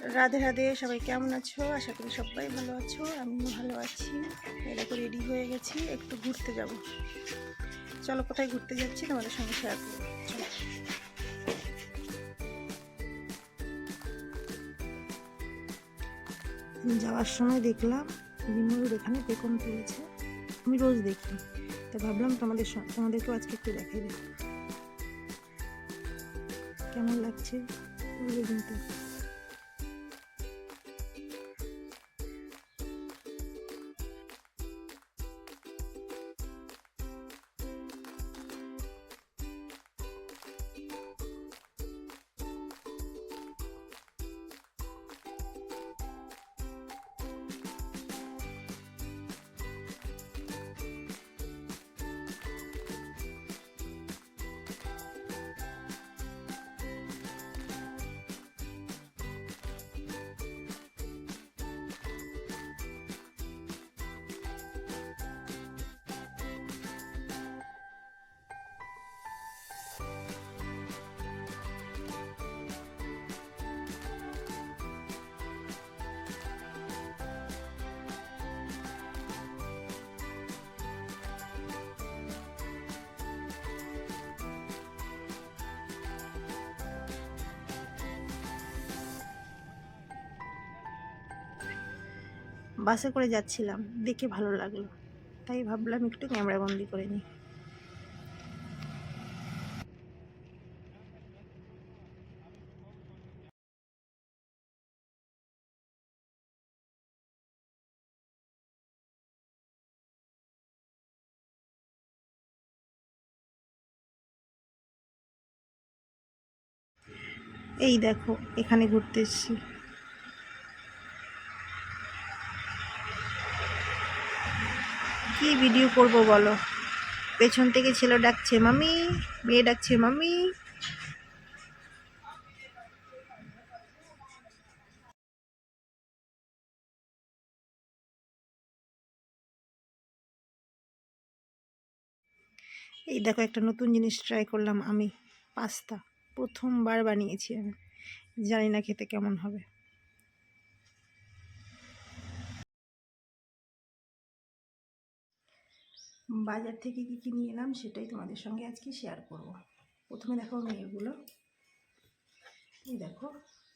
রাধে রাধে, সবাই কেমন আছো? আশা করি সবাই ভালো আছো, আমিও ভালো আছি। এরকম রেডি হয়ে গেছি, একটু ঘুরতে যাব। চলো, কোথায় ঘুরতে যাচ্ছি তোমাদের সঙ্গে শেয়ার করবো। চলো। যাওয়ার সময় দেখলাম বিমলুর এখানে পেকন তুলেছে। আমি রোজ দেখি, তো ভাবলাম তোমাদেরকেও আজকে একটু দেখাই দেবো কেমন লাগছে কিন্তু। বাসে করে যাচ্ছিলাম, দেখে ভালো লাগলো, তাই ভাবলাম একটু ক্যামেরা বন্দি করে নিই। এই দেখো, এখানে ঘুরতে এসেছি। কি ভিডিও করব বলো? পেছন থেকে ছেলে ডাকছে মামি, মেয়ে ডাকছে মামি। এই দেখো, একটা নতুন জিনিস ট্রাই করলাম আমি, পাস্তা। প্রথমবার বানিয়েছি আমি, জানি না খেতে কেমন হবে। বাজার থেকে কী কী নিয়ে এলাম সেটাই তোমাদের সঙ্গে আজকে শেয়ার করব। প্রথমে দেখো মেয়েগুলো, এই দেখো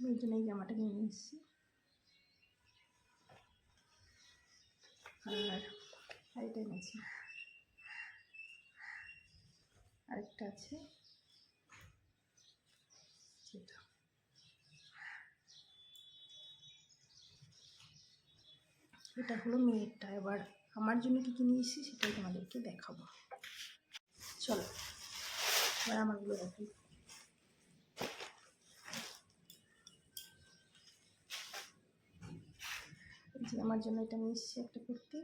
মেয়ের জন্য এই জামাটা নিয়ে এসেছি। আর শাড়িটা নিয়েছি, আরেকটা আছে সেটা। এটা হলো মেয়েরটা। এবার আমার জন্য কী কী নিয়ে এসেছি সেটাই তোমাদেরকে দেখাবো। চলো এবার আমারগুলো দেখি। যে আমার জন্য এটা নিয়ে এসেছি, একটা কুর্তি।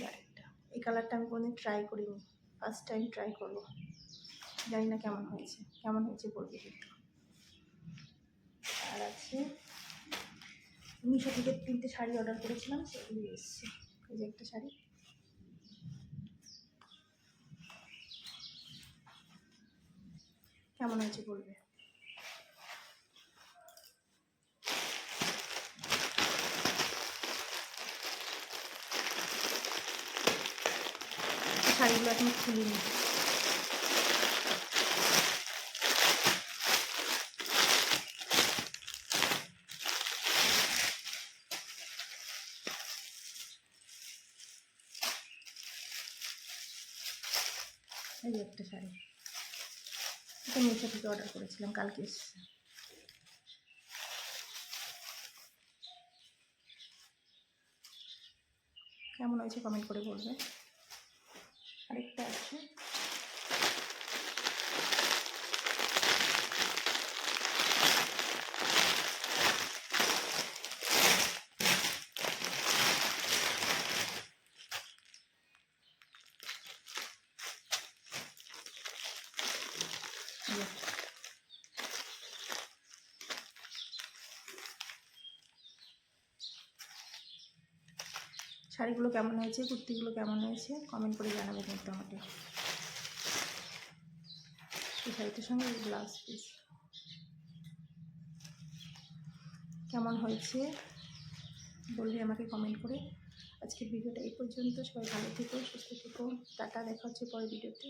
আরেকটা, এই কালারটা আমি কোনোদিন ট্রাই করিনি, ফার্স্ট টাইম ট্রাই করবো। জানি না কেমন হয়েছে বলবে কিন্তু। আর আছে মিশো থেকে 3টে শাড়ি অর্ডার করেছিলাম, সেগুলি এসছে। এই যে একটা শাড়ি, কেমন হয়েছে বলবে। শাড়িগুলো এখন খুলিনি। এই যে একটা শাড়ি, এটা মিশো থেকে অর্ডার করেছিলাম, কালকে এসছে। কেমন হয়েছে কমেন্ট করে বলবে। আরেকটা আছে, শাড়িগুলো কেমন হয়েছে, কুর্তিগুলো কেমন হয়েছে কমেন্ট করে জানাবে কিন্তু আমাকে। এই শাড়িটার সঙ্গে ব্লাউজ পিস কেমন হয়েছে বলবে আমাকে কমেন্ট করে। আজকের ভিডিওটা এই পর্যন্ত। সবাই ভালো থেকো, সুস্থ থেকো। টাটা, দেখা হচ্ছে পরের ভিডিওতে।